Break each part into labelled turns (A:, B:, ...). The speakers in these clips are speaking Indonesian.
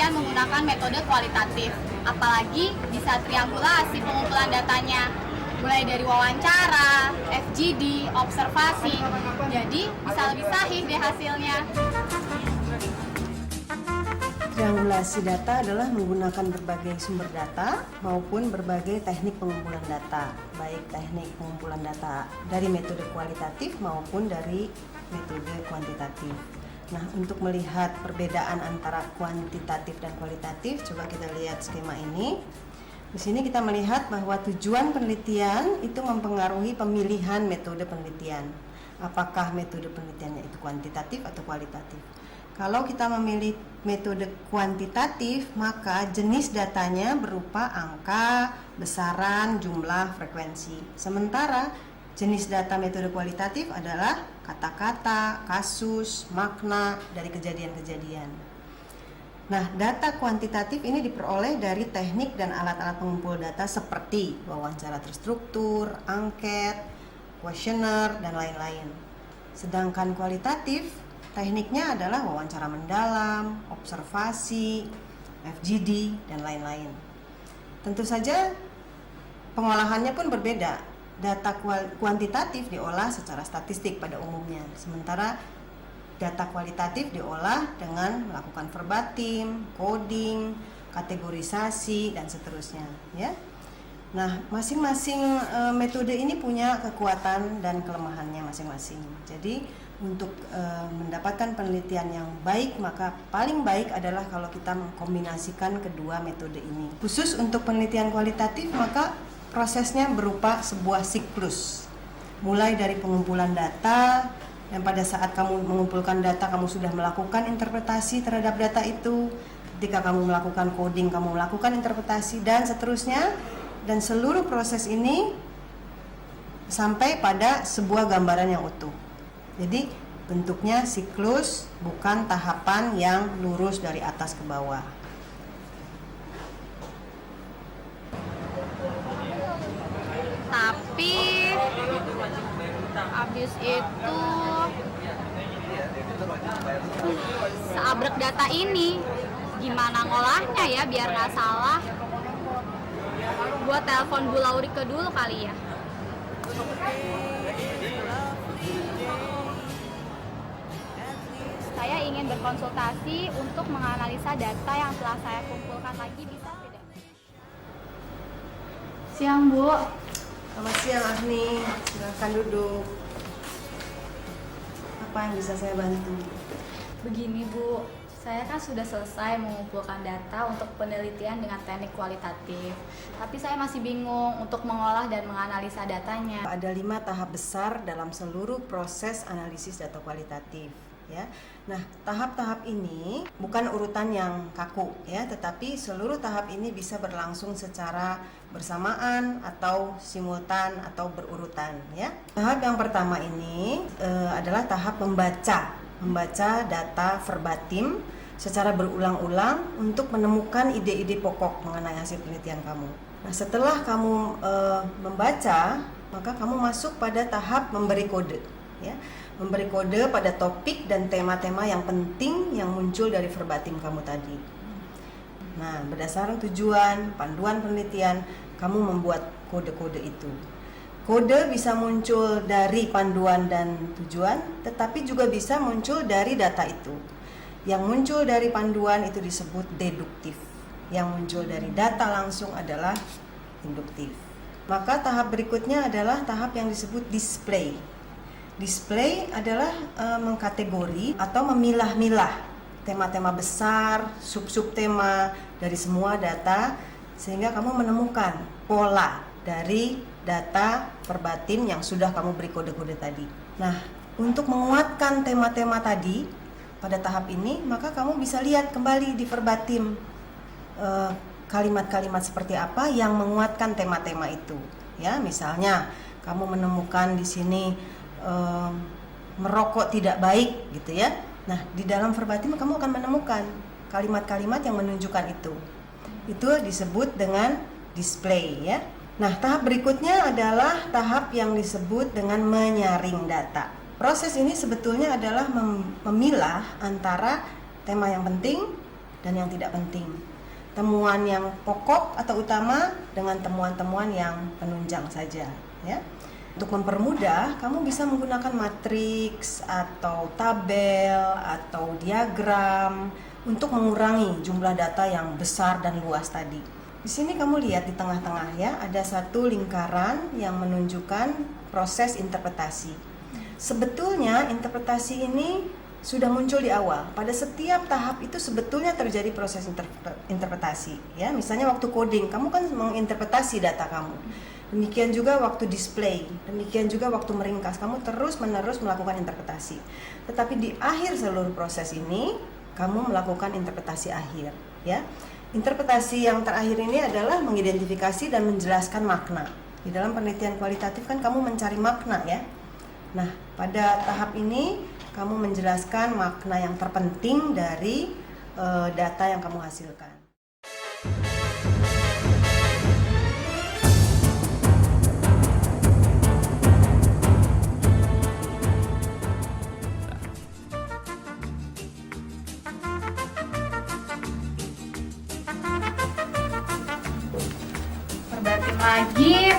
A: dengan menggunakan metode kualitatif. Apalagi bisa triangulasi pengumpulan datanya, mulai dari wawancara, FGD, observasi. Jadi bisa lebih sahih deh hasilnya.
B: Triangulasi data adalah menggunakan berbagai sumber data maupun berbagai teknik pengumpulan data, baik teknik pengumpulan data dari metode kualitatif maupun dari metode kuantitatif. Nah, untuk melihat perbedaan antara kuantitatif dan kualitatif, coba kita lihat skema ini. Di sini kita melihat bahwa tujuan penelitian itu mempengaruhi pemilihan metode penelitian. Apakah metode penelitiannya itu kuantitatif atau kualitatif? Kalau kita memilih metode kuantitatif, maka jenis datanya berupa angka, besaran, jumlah, frekuensi. Sementara jenis data metode kualitatif adalah kata-kata, kasus, makna dari kejadian-kejadian. Nah, data kuantitatif ini diperoleh dari teknik dan alat-alat pengumpul data seperti wawancara terstruktur, angket, kuesioner, dan lain-lain. Sedangkan kualitatif, tekniknya adalah wawancara mendalam, observasi, FGD, dan lain-lain. Tentu saja pengolahannya pun berbeda. Data kuantitatif diolah secara statistik pada umumnya, sementara data kualitatif diolah dengan melakukan verbatim, coding, kategorisasi, dan seterusnya, ya. Nah, masing-masing metode ini punya kekuatan dan kelemahannya masing-masing. Jadi, untuk mendapatkan penelitian yang baik, maka paling baik adalah kalau kita mengkombinasikan kedua metode ini. Khusus untuk penelitian kualitatif, maka prosesnya berupa sebuah siklus. Mulai dari pengumpulan data, dan pada saat kamu mengumpulkan data, kamu sudah melakukan interpretasi terhadap data itu. Ketika kamu melakukan coding, kamu melakukan interpretasi, dan seterusnya. Dan seluruh proses ini sampai pada sebuah gambaran yang utuh. Jadi bentuknya siklus, bukan tahapan yang lurus dari atas ke bawah.
A: Tapi habis itu seabrek data ini gimana ngolahnya ya biar nggak salah. Gua telepon Bu Laurike dulu kali ya. Saya ingin berkonsultasi untuk menganalisa data yang telah saya kumpulkan lagi, bisa tidak? Siang, Bu.
B: Selamat siang, Agni. Silakan duduk. Apa yang bisa saya bantu?
A: Begini, Bu. Saya kan sudah selesai mengumpulkan data untuk penelitian dengan teknik kualitatif. Tapi saya masih bingung untuk mengolah dan menganalisa datanya.
B: Ada 5 tahap besar dalam seluruh proses analisis data kualitatif, ya. Nah, tahap-tahap ini bukan urutan yang kaku, ya, tetapi seluruh tahap ini bisa berlangsung secara bersamaan atau simultan atau berurutan, ya. Tahap yang pertama ini adalah tahap membaca data verbatim secara berulang-ulang untuk menemukan ide-ide pokok mengenai hasil penelitian kamu. Nah, setelah kamu membaca, maka kamu masuk pada tahap memberi kode, ya. Memberi kode pada topik dan tema-tema yang penting yang muncul dari verbatim kamu tadi. Nah, berdasarkan tujuan, panduan penelitian, kamu membuat kode-kode itu. Kode bisa muncul dari panduan dan tujuan, tetapi juga bisa muncul dari data itu. Yang muncul dari panduan itu disebut deduktif. Yang muncul dari data langsung adalah induktif. Maka tahap berikutnya adalah tahap yang disebut display. Display adalah mengkategori atau memilah-milah tema-tema besar, sub-sub tema dari semua data, sehingga kamu menemukan pola dari data verbatim yang sudah kamu beri kode-kode tadi. Nah, untuk menguatkan tema-tema tadi pada tahap ini, maka kamu bisa lihat kembali di verbatim kalimat-kalimat seperti apa yang menguatkan tema-tema itu. Ya, misalnya kamu menemukan di sini merokok tidak baik, gitu ya. Nah, di dalam verbatim kamu akan menemukan kalimat-kalimat yang menunjukkan itu. Itu disebut dengan display, ya. Nah, tahap berikutnya adalah tahap yang disebut dengan menyaring data. Proses ini sebetulnya adalah memilah antara tema yang penting dan yang tidak penting. Temuan yang pokok atau utama dengan temuan-temuan yang penunjang saja, ya. Untuk mempermudah, kamu bisa menggunakan matriks atau tabel atau diagram untuk mengurangi jumlah data yang besar dan luas tadi. Di sini kamu lihat di tengah-tengah ya, ada satu lingkaran yang menunjukkan proses interpretasi. Sebetulnya interpretasi ini sudah muncul di awal. Pada setiap tahap itu sebetulnya terjadi proses interpretasi. Ya, misalnya waktu coding, kamu kan menginterpretasi data kamu. Demikian juga waktu display, demikian juga waktu meringkas, kamu terus-menerus melakukan interpretasi. Tetapi di akhir seluruh proses ini, kamu melakukan interpretasi akhir. Ya, interpretasi yang terakhir ini adalah mengidentifikasi dan menjelaskan makna. Di dalam penelitian kualitatif kan kamu mencari makna ya. Nah, pada tahap ini kamu menjelaskan makna yang terpenting dari data yang kamu hasilkan.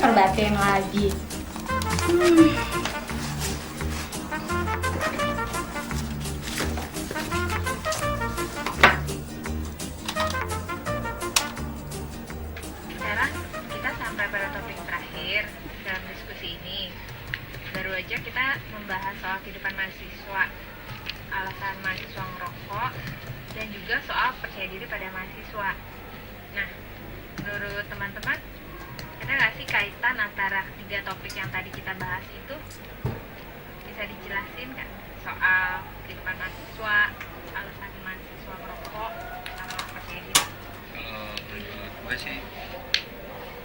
A: Perbatin lagi.
C: Sekarang kita sampai pada topik terakhir dalam diskusi ini. Baru aja kita membahas soal kehidupan mahasiswa, alasan mahasiswa ngerokok, dan juga soal percaya diri pada mahasiswa. Nah, menurut teman-teman, ada nggak sih kaitan antara 3 topik yang tadi kita bahas itu? Bisa dijelasin nggak soal kehidupan mahasiswa, alasan mahasiswa ngerokok, sama percaya diri?
D: Kalau menurut gue sih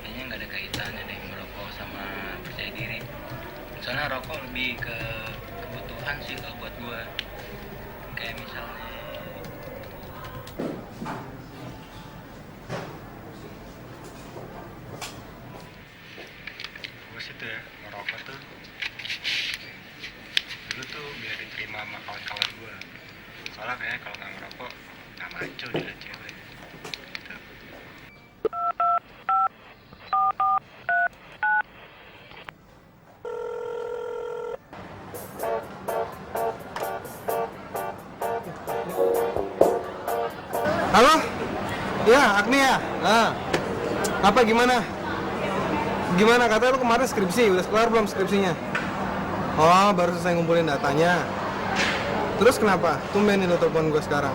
D: kayaknya nggak ada kaitannya deh merokok sama percaya diri. Soalnya rokok lebih ke kebutuhan sih kalau buat gue. Kayak misalnya
E: gue sih tuh ya, ngerokok tuh dulu tuh biar diterima sama kawan-kawan gue. Soalnya kayaknya kalau nggak ngerokok nggak maco dilihat cewek gitu.
F: Halo? Ya, Agni ya? Nah, apa gimana? Gimana, katanya lu kemarin skripsi, udah kelar belum skripsinya? Oh, baru selesai ngumpulin datanya. Terus kenapa? Tumben lu telepon gue sekarang.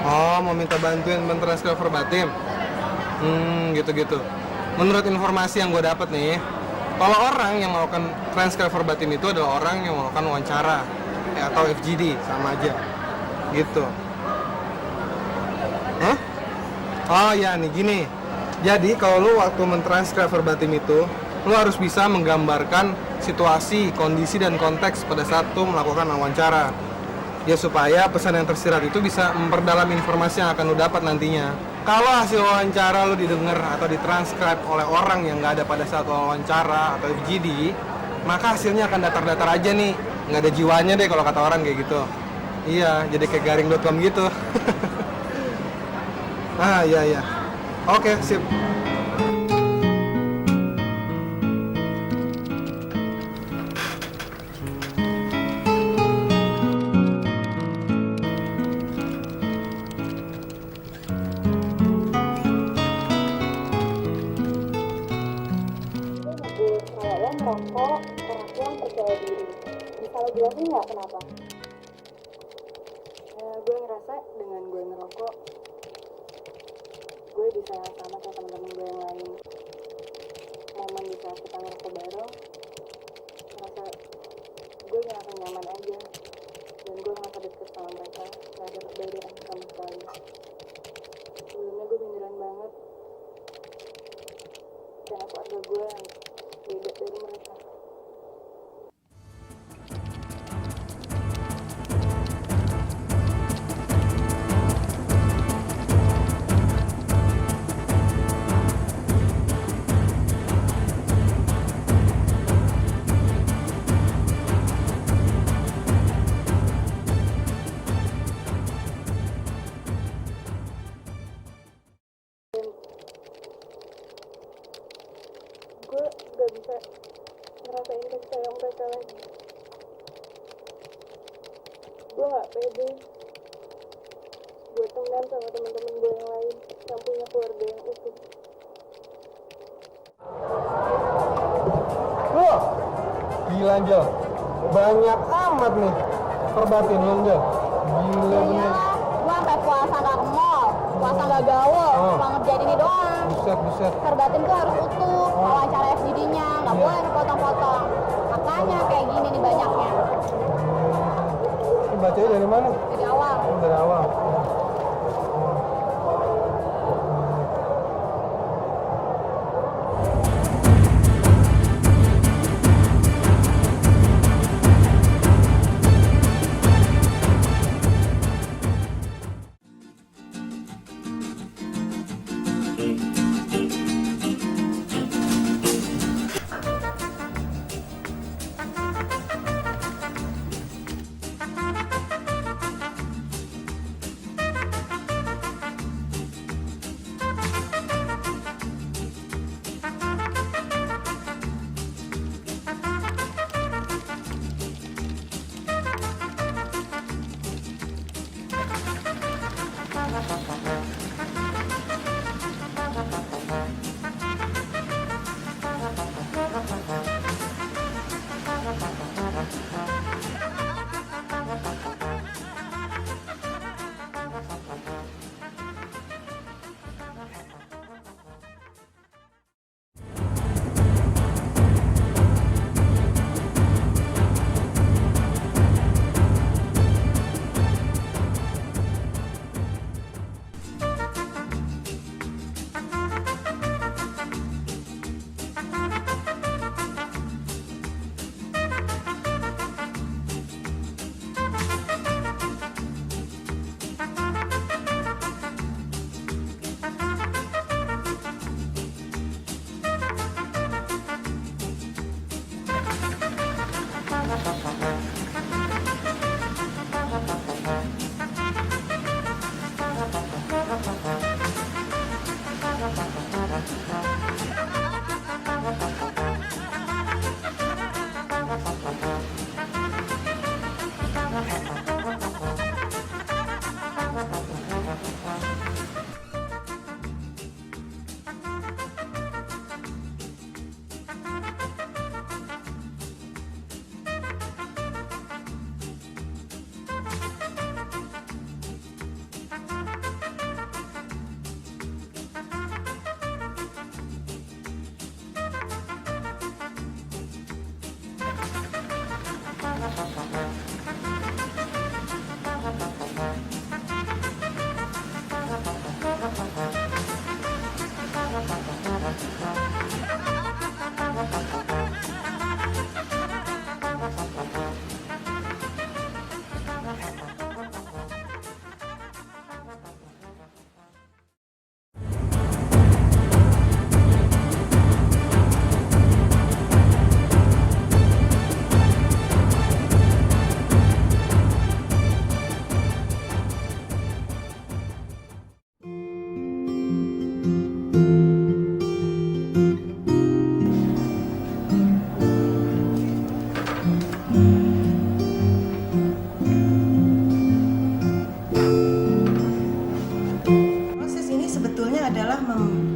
F: Oh, mau minta bantuin mentransfer verbatim? Gitu-gitu. Menurut informasi yang gue dapat nih, kalau orang yang melakukan transfer verbatim itu adalah orang yang melakukan wawancara atau FGD, sama aja. Gitu. Hah? Oh ya, nih gini. Jadi kalau lu waktu mentranskrip verbatim itu, lu harus bisa menggambarkan situasi, kondisi, dan konteks pada saat lu melakukan wawancara. Ya supaya pesan yang tersirat itu bisa memperdalam informasi yang akan lu dapat nantinya. Kalau hasil wawancara lu didengar atau ditranskrip oleh orang yang nggak ada pada saat wawancara atau FGD, maka hasilnya akan datar-datar aja nih. Nggak ada jiwanya deh kalau kata orang kayak gitu. Iya, jadi kayak garing.com gitu. Ah, iya. Oke, sip.
G: Saya merokok, orang yang percaya diri. Bisa lo jelasin nggak kenapa? Gue ngerasa dengan gue ngerokok, gue bisa sama kayak teman-teman gue yang lain. Momen di saat kita ngerokok bareng, ngerasa gue ngerasa nyaman aja, dan gue ngerasa deket sama mereka, nggak ada perbedaan sama sekali. Sebelumnya gue beneran banget, karena keluarga gue yang beda dari mereka. mereka lagi. Gue gak pede buat temenan sama teman-teman gue yang lain yang punya keluarga yang utuh.
F: Loh, gila Angel, banyak amat nih perbatin lo Angel. Gila bener.
A: Gua sampai puasa gak ke mall, puasa gak gaul, cuma ngerjain ini doang.
F: Buset.
A: Verbatim tuh harus utuh, wawancara FGD-nya, nggak boleh dipotong-potong. Makanya kayak gini nih banyaknya.
F: Ini bacanya dari mana?
A: Dari awal.
F: Dari awal.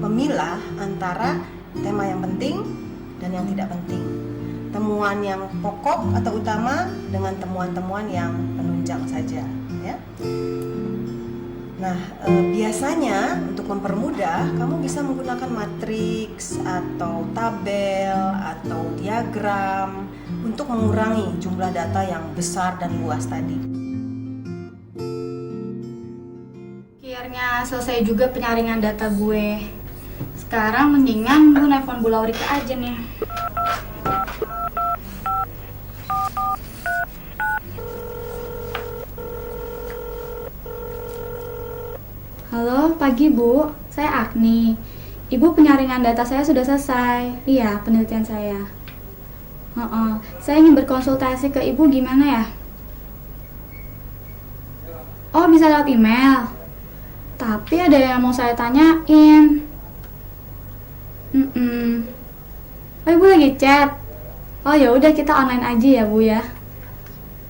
B: memilah antara tema yang penting dan yang tidak penting, temuan yang pokok atau utama dengan temuan-temuan yang penunjang saja, ya. Nah, biasanya untuk mempermudah, kamu bisa menggunakan matriks atau tabel atau diagram untuk mengurangi jumlah data yang besar dan luas tadi.
A: Akhirnya selesai juga penyaringan data gue. Sekarang mendingan gue nelfon Bu Laurika aja nih. Halo, pagi Bu. Saya Agni. Ibu, penyaringan data saya sudah selesai. Iya, penelitian saya. Saya ingin berkonsultasi ke Ibu gimana ya? Oh, bisa lewat email. Tapi ada yang mau saya tanyain. Oh, Ibu lagi chat?
H: Oh ya udah, kita online aja ya Bu ya.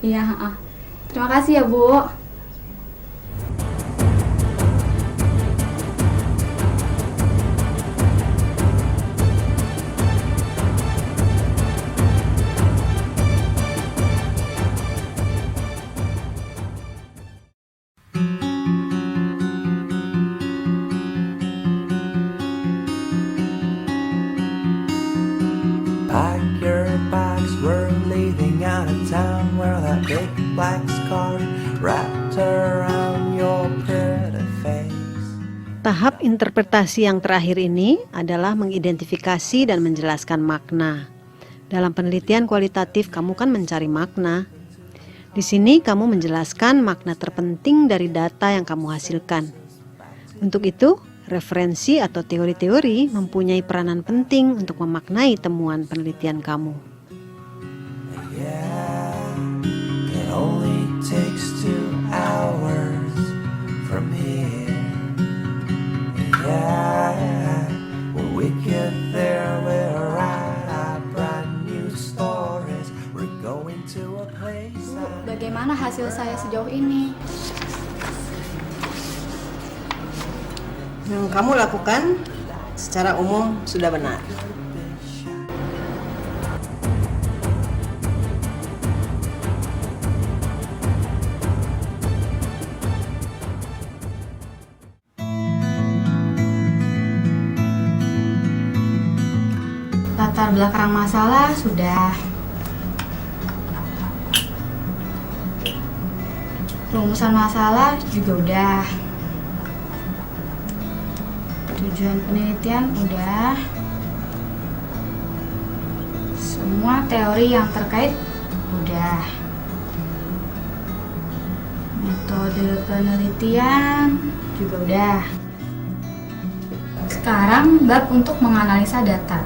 H: Iya, heeh. Terima kasih ya Bu.
I: Pack your bags, we're leaving out of town where that big black scar wrapped around your pretty face.
B: Tahap interpretasi yang terakhir ini adalah mengidentifikasi dan menjelaskan makna. Dalam penelitian kualitatif, kamu kan mencari makna. Di sini kamu menjelaskan makna terpenting dari data yang kamu hasilkan. Untuk itu, referensi atau teori-teori mempunyai peranan penting untuk memaknai temuan penelitian kamu.
I: Yeah, it only takes 2 hours from here. Yeah, when we get there, we'll write our brand new stories. We're going to a place.
H: Bagaimana hasil saya sejauh ini?
B: Yang kamu lakukan secara umum sudah benar.
H: Latar belakang masalah sudah. Rumusan masalah juga udah. Tujuan penelitian udah. Semua teori yang terkait udah. Metode penelitian juga udah. Sekarang bab untuk menganalisa data.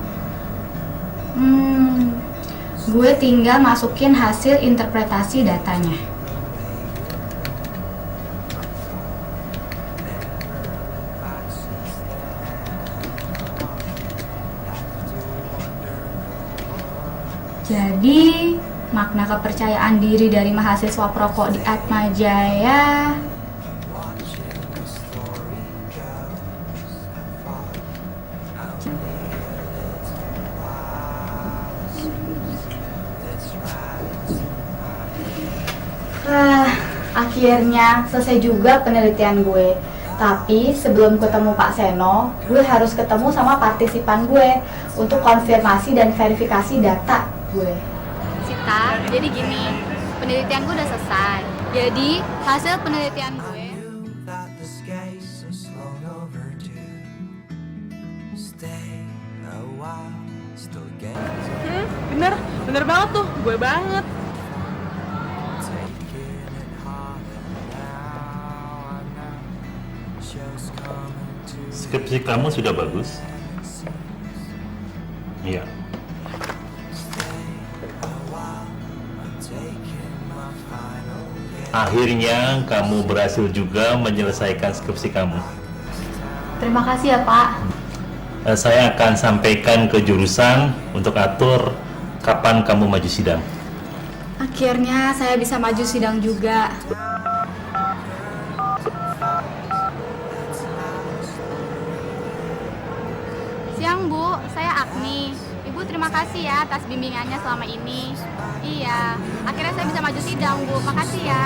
H: Gue tinggal masukin hasil interpretasi datanya. Jadi, makna kepercayaan diri dari mahasiswa perokok di Atmajaya akhirnya selesai juga penelitian gue. Tapi sebelum ketemu Pak Seno, gue harus ketemu sama partisipan gue untuk konfirmasi dan verifikasi data gue.
A: Sita, jadi gini, penelitian gue udah selesai. Jadi hasil penelitian gue
I: That the skies are slow overdue. Stay a while, still get
J: Bener banget tuh, gue banget.
I: taking it hard now. I know show's coming to
K: Skripsi kamu sudah bagus? Iya.
I: taking my final hit.
K: Akhirnya kamu berhasil juga menyelesaikan skripsi kamu.
H: Terima kasih ya Pak.
K: Saya akan sampaikan ke jurusan untuk atur kapan kamu maju sidang.
H: Akhirnya saya bisa maju sidang juga.
A: Siang Bu, saya Agni. Ibu terima kasih ya atas bimbingannya selama ini. Iya, akhirnya saya bisa maju sidang Bu, makasih ya.